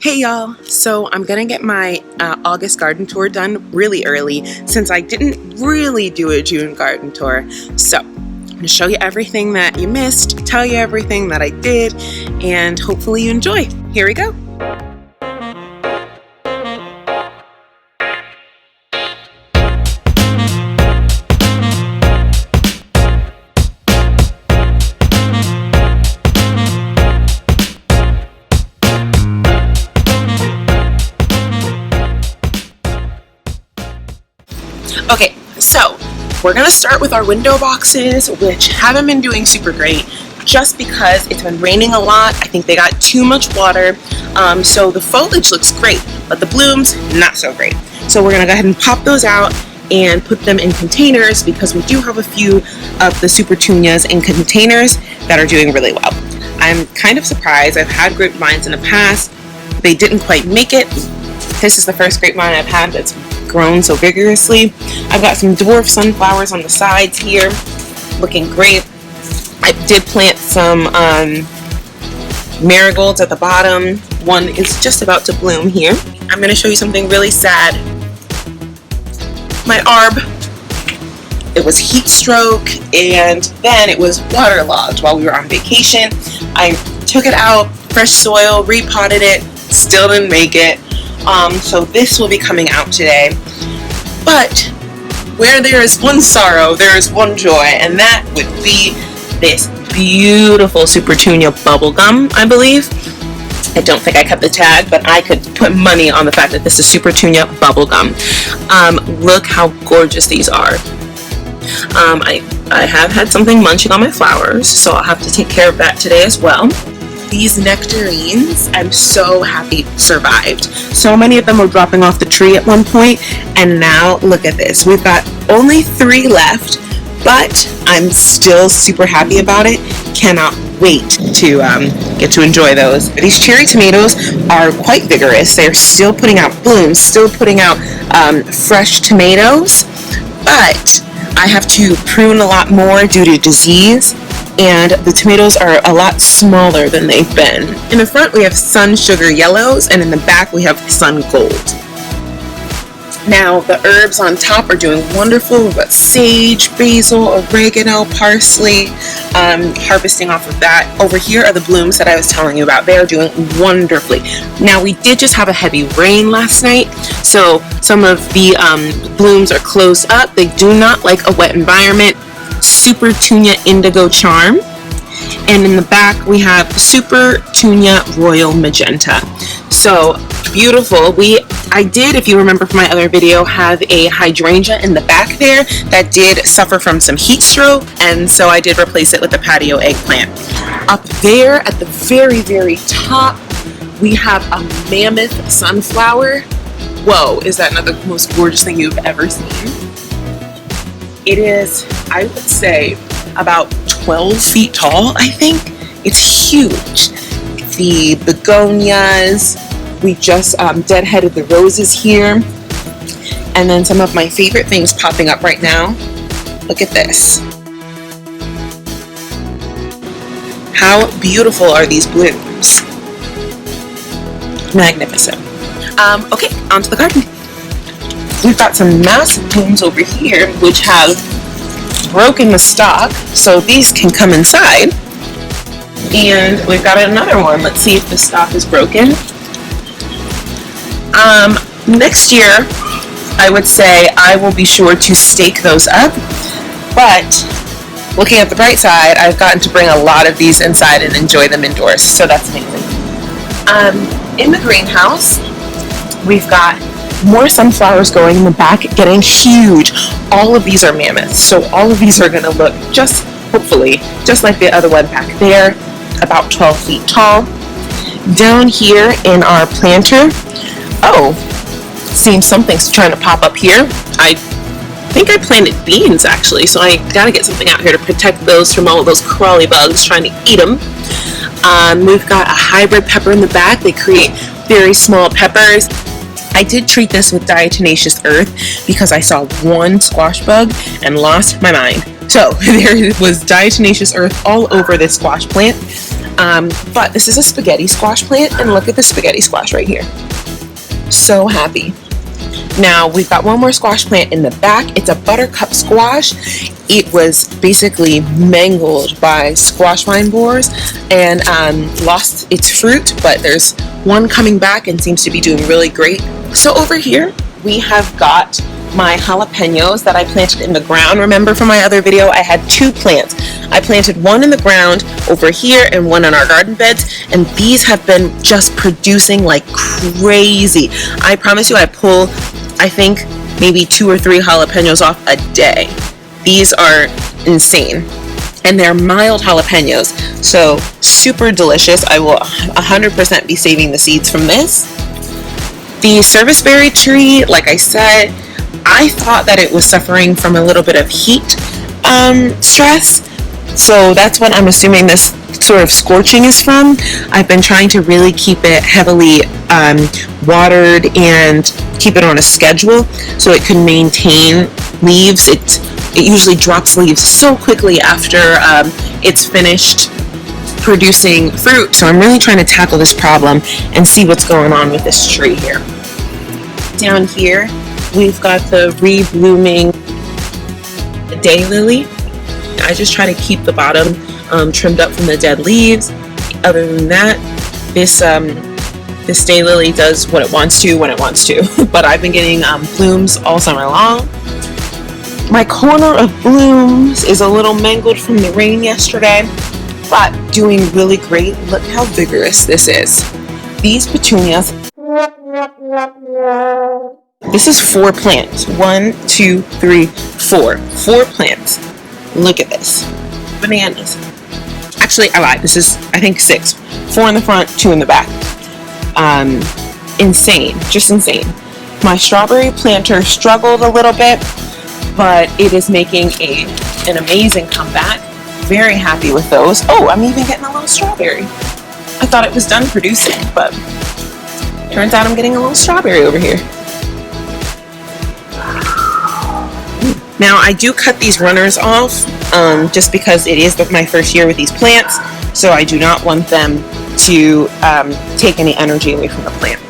Hey y'all, so I'm gonna get my August garden tour done really early since I didn't really do a June garden tour. So I'm gonna show you everything that you missed, tell you everything that I did, and hopefully you enjoy. Here we go. Okay, so we're gonna start with our window boxes, which haven't been doing super great just because it's been raining a lot. I think they got too much water, so the foliage looks great, but the blooms, not so great. So we're gonna go ahead and pop those out and put them in containers because we do have a few of the super petunias in containers that are doing really well. I'm kind of surprised. I've had grapevines in the past. They didn't quite make it. This is the first grapevine I've had that's grown so vigorously. I've got some dwarf sunflowers on the sides here, looking great. I did plant some marigolds at the bottom. One is just about to bloom here. I'm going to show you something really sad. My arb, it was heat stroke and then it was waterlogged while we were on vacation. I took it out, fresh soil, repotted it, still didn't make it. So this will be coming out today. But where there is one sorrow, there is one joy, and that would be this beautiful Super Petunia bubblegum, I believe. I don't think I kept the tag, but I could put money on the fact that this is Super Petunia bubblegum. Look how gorgeous these are. I have had something munching on my flowers, so I'll have to take care of that today as well. These nectarines, I'm so happy survived. So many of them were dropping off the tree at one point, and now look at this. We've got only 3 left, but I'm still super happy about it. Cannot wait to get to enjoy those. These cherry tomatoes are quite vigorous. They're still putting out blooms, still putting out fresh tomatoes, but I have to prune a lot more due to disease. And the tomatoes are a lot smaller than they've been. In the front we have sun sugar yellows, and in the back we have sun gold. Now the herbs on top are doing wonderful. We've got sage, basil, oregano, parsley, harvesting off of that. Over here are the blooms that I was telling you about. They are doing wonderfully. Now we did just have a heavy rain last night, so some of the blooms are closed up. They do not like a wet environment. Super Petunia Indigo Charm, and in the back we have Super Petunia Royal Magenta. So beautiful. I did, if you remember from my other video, have a hydrangea in the back there that did suffer from some heat stroke, and so I did replace it with a patio eggplant. Up there at the very, very top we have a mammoth sunflower. Whoa, is that not the most gorgeous thing you've ever seen? It is, I would say, about 12 feet tall, I think. It's huge. The begonias, we just deadheaded the roses here. And then some of my favorite things popping up right now. Look at this. How beautiful are these blooms? Magnificent. Okay, onto the garden. We've got some massive blooms over here which have broken the stalk, so these can come inside. And we've got another one. Let's see if the stalk is broken. Next year, I would say I will be sure to stake those up, but looking at the bright side, I've gotten to bring a lot of these inside and enjoy them indoors, so that's amazing. In the greenhouse, we've got more sunflowers going in the back, getting huge. All of these are mammoths, so all of these are going to look hopefully, just like the other one back there, about 12 feet tall. Down here in our planter, seeing something's trying to pop up here. I think I planted beans actually, so I got to get something out here to protect those from all of those crawly bugs trying to eat them. We've got a hybrid pepper in the back. They create very small peppers. I did treat this with diatomaceous earth because I saw one squash bug and lost my mind. So there was diatomaceous earth all over this squash plant. But this is a spaghetti squash plant, and look at the spaghetti squash right here. So happy. Now we've got one more squash plant in the back. It's a buttercup squash. It was basically mangled by squash vine borers and lost its fruit, but there's one coming back and seems to be doing really great. So over here we have got my jalapenos that I planted in the ground. Remember from my other video, I had 2 plants. I planted one in the ground over here and one in our garden beds, and these have been just producing like crazy. I promise you, I pull, I think, maybe 2 or 3 jalapenos off a day. These are insane. And they're mild jalapenos, so super delicious. I will 100% be saving the seeds from this. The serviceberry tree, like I said, I thought that it was suffering from a little bit of heat stress, so that's what I'm assuming this sort of scorching is from. I've been trying to really keep it heavily watered and keep it on a schedule so it can maintain leaves. It usually drops leaves so quickly after it's finished producing fruit, so I'm really trying to tackle this problem and see what's going on with this tree here. Down here we've got the reblooming daylily. I just try to keep the bottom trimmed up from the dead leaves. Other than that, this daylily does what it wants to when it wants to. But I've been getting blooms all summer long. My corner of blooms is a little mangled from the rain yesterday, but doing really great. Look how vigorous this is. These petunias. This is 4 plants. 1, 2, 3, 4. 4 plants. Look at this. Bananas. Actually, I lied. This is, I think, 6. 4 in the front, 2 in the back. Insane. Just insane. My strawberry planter struggled a little bit, but it is making an amazing comeback. Very happy with those. Oh, I'm even getting a little strawberry. I thought it was done producing, but turns out I'm getting a little strawberry over here. Now I do cut these runners off just because it is my first year with these plants, so I do not want them to take any energy away from the plant.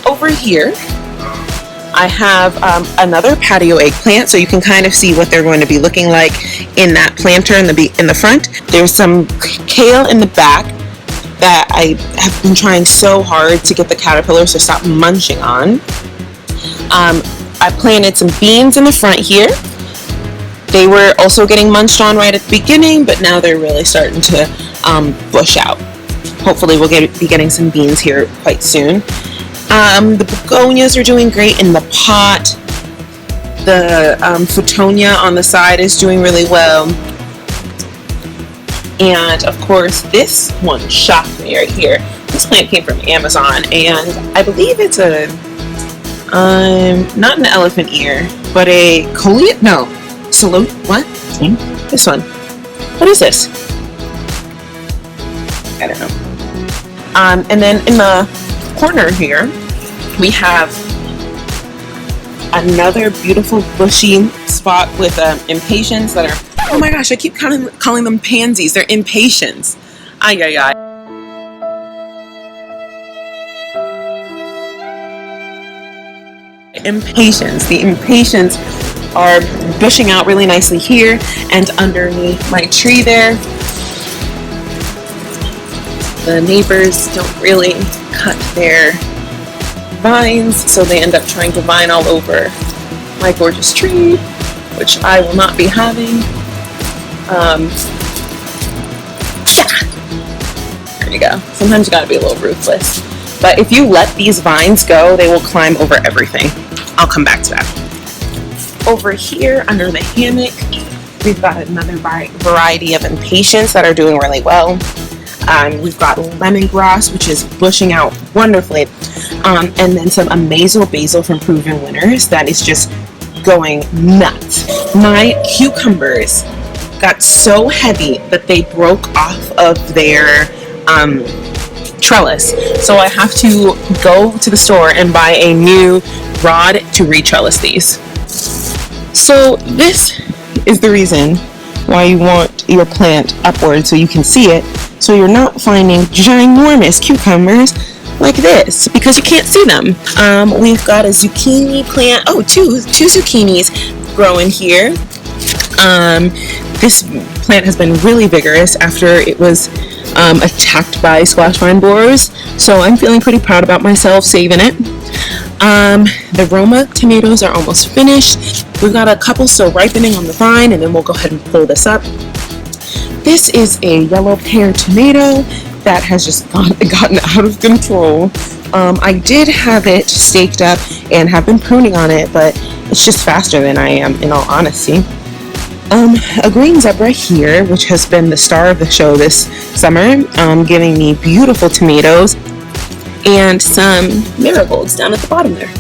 Over here I have another patio eggplant, so you can kind of see what they're going to be looking like in that planter in the front. There's some kale in the back that I have been trying so hard to get the caterpillars to stop munching on. I planted some beans in the front here. They were also getting munched on right at the beginning, but now they're really starting to bush out. Hopefully we'll be getting some beans here quite soon. The begonias are doing great in the pot. The Futonia on the side is doing really well. And of course this one shocked me right here. This plant came from Amazon, and I believe it's a not an elephant ear, but a coleus. No, what? This one. What is this? I don't know. And then in the corner here, we have another beautiful bushy spot with impatiens that are, oh my gosh, I keep calling them pansies. They're impatiens. Ay, ay, ay. Impatiens. The impatiens are bushing out really nicely here and underneath my tree there. The neighbors don't really cut their vines, so they end up trying to vine all over my gorgeous tree, which I will not be having. There you go. Sometimes you gotta be a little ruthless. But if you let these vines go, they will climb over everything. I'll come back to that. Over here, under the hammock, we've got another variety of impatiens that are doing really well. We've got lemongrass, which is bushing out wonderfully. And then some amazel basil from Proven Winners that is just going nuts. My cucumbers got so heavy that they broke off of their trellis. So I have to go to the store and buy a new rod to re-trellis these. So this is the reason why you want your plant upward so you can see it, So you're not finding ginormous cucumbers like this because you can't see them. We've got a zucchini plant. Oh, two zucchinis growing here. This plant has been really vigorous after it was attacked by squash vine borers. So I'm feeling pretty proud about myself saving it. The Roma tomatoes are almost finished. We've got a couple still ripening on the vine, and then we'll go ahead and pull this up. This is a yellow pear tomato that has just gotten out of control. I did have it staked up and have been pruning on it, but it's just faster than I am, in all honesty. A green zebra here, which has been the star of the show this summer, giving me beautiful tomatoes, and some marigolds down at the bottom there.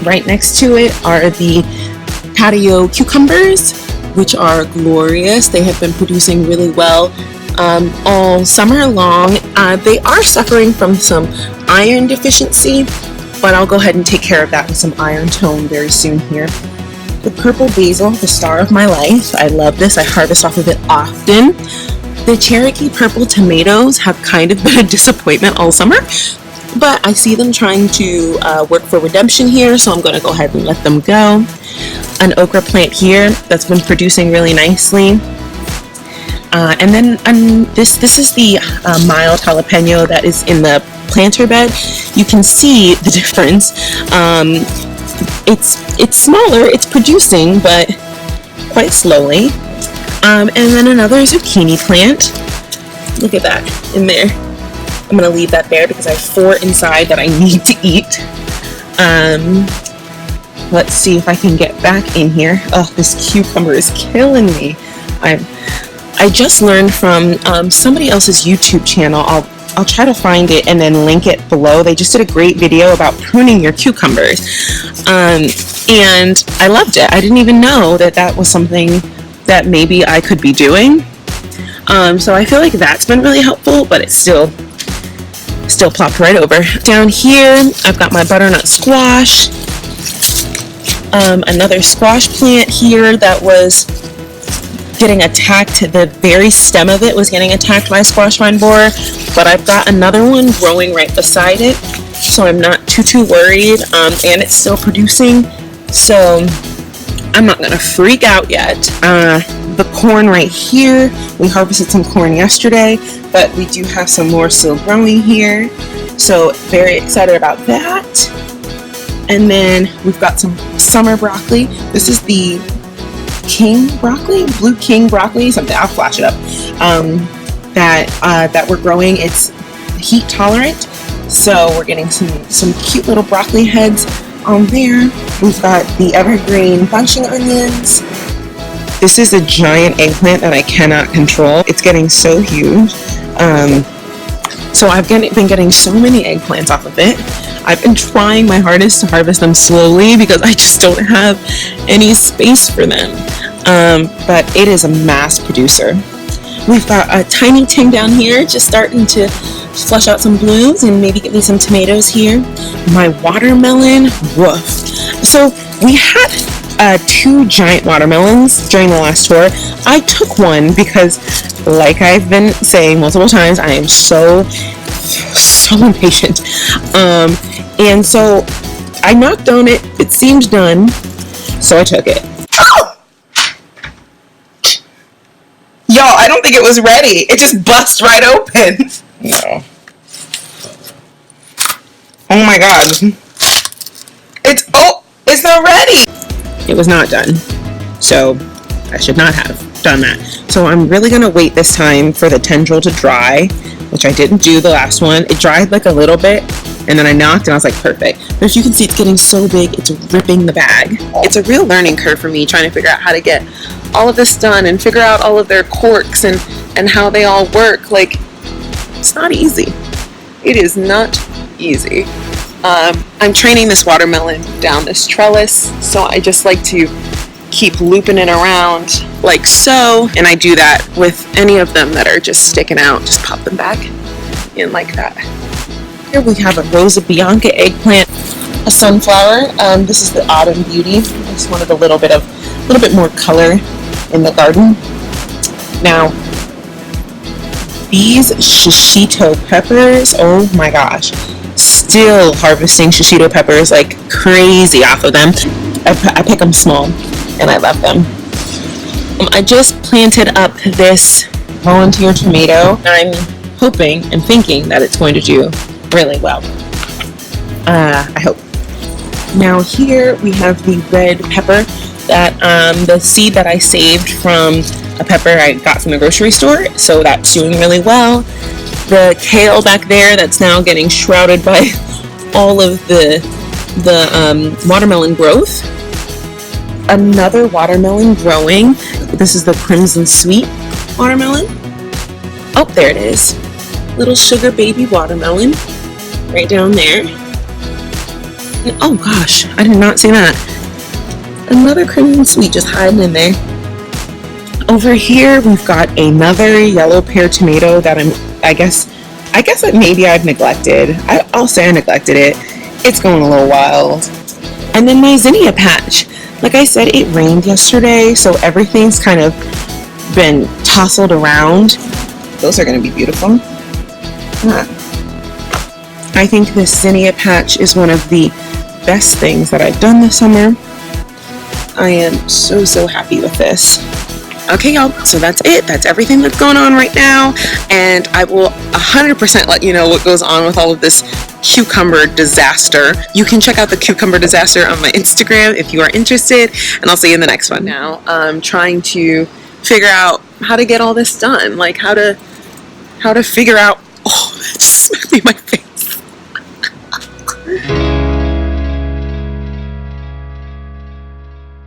Right next to it are the patio cucumbers, which are glorious. They have been producing really well all summer long. They are suffering from some iron deficiency, but I'll go ahead and take care of that with some iron tone very soon here. The purple basil, the star of my life. I love this. I harvest off of it often. The Cherokee purple tomatoes have kind of been a disappointment all summer, but I see them trying to work for redemption here, so I'm going to go ahead and let them go. An okra plant here that's been producing really nicely. And then this is the mild jalapeno that is in the planter bed. You can see the difference. It's smaller, it's producing, but quite slowly. And then another zucchini plant. Look at that in there. I'm going to leave that there because I have 4 inside that I need to eat. Let's see if I can get back in here. Oh, this cucumber is killing me. I just learned from somebody else's YouTube channel. I'll try to find it and then link it below. They just did a great video about pruning your cucumbers. And I loved it. I didn't even know that was something that maybe I could be doing. So I feel like that's been really helpful, but it's still plopped right over. Down here, I've got my butternut squash. Another squash plant here that was getting attacked. The very stem of it was getting attacked by a squash vine borer, but I've got another one growing right beside it, so I'm not too worried, and it's still producing, so I'm not gonna freak out yet. The corn right here, we harvested some corn yesterday, but we do have some more still growing here, so very excited about that. And then we've got some summer broccoli. This is the king broccoli, blue king broccoli, something, I'll flash it up, that we're growing. It's heat tolerant, so we're getting some cute little broccoli heads on there. We've got the evergreen bunching onions. This is a giant eggplant that I cannot control. It's getting so huge. So I've been getting so many eggplants off of it. I've been trying my hardest to harvest them slowly because I just don't have any space for them. But it is a mass producer. We've got a tiny ting down here just starting to flush out some blooms and maybe get me some tomatoes here. My watermelon, woof. So we had 2 giant watermelons during the last tour. I took one because, like I've been saying multiple times, I am so impatient. And so I knocked on it. It seemed done, so I took it. Y'all, I don't think it was ready. It just bust right open. No. Oh my god. It's not ready. It was not done. So I should not have done that. So I'm really gonna wait this time for the tendril to dry, which I didn't do the last one. It dried like a little bit, and then I knocked and I was like, perfect. But as you can see, it's getting so big, it's ripping the bag. It's a real learning curve for me trying to figure out how to get all of this done and figure out all of their quirks and how they all work. Like, it's not easy. It is not easy. I'm training this watermelon down this trellis, so I just like to keep looping it around like so, and I do that with any of them that are just sticking out. Just pop them back in like that. Here we have a Rosa Bianca eggplant, a sunflower. This is the Autumn Beauty. I just wanted a little bit more color in the garden. Now, These shishito peppers, oh my gosh. Still harvesting shishito peppers like crazy off of them. I pick them small and I love them. I just planted up this volunteer tomato. I'm hoping and thinking that it's going to do really well. I hope. Now here we have the red pepper, that the seed that I saved from a pepper I got from the grocery store, so that's doing really well. The kale back there, that's now getting shrouded by all of the watermelon growth. Another watermelon growing. This is the Crimson Sweet watermelon. Oh, there it is. Little sugar baby watermelon right down there. And, oh gosh, I did not see that. Another Crimson Sweet just hiding in there. Over here we've got another yellow pear tomato that I guess that maybe I've neglected. I'll say I neglected it. It's going a little wild. And then my zinnia patch. Like I said, it rained yesterday, so everything's kind of been tousled around. Those are going to be beautiful. I think this zinnia patch is one of the best things that I've done this summer. I am so happy with this. Okay, y'all, so that's it. That's everything that's going on right now, and I will 100% let you know what goes on with all of this cucumber disaster. You can check out the cucumber disaster on my Instagram if you are interested, and I'll see you in the next one. Now I'm trying to figure out how to get all this done, like how to figure out, oh, that just smacked me in my face.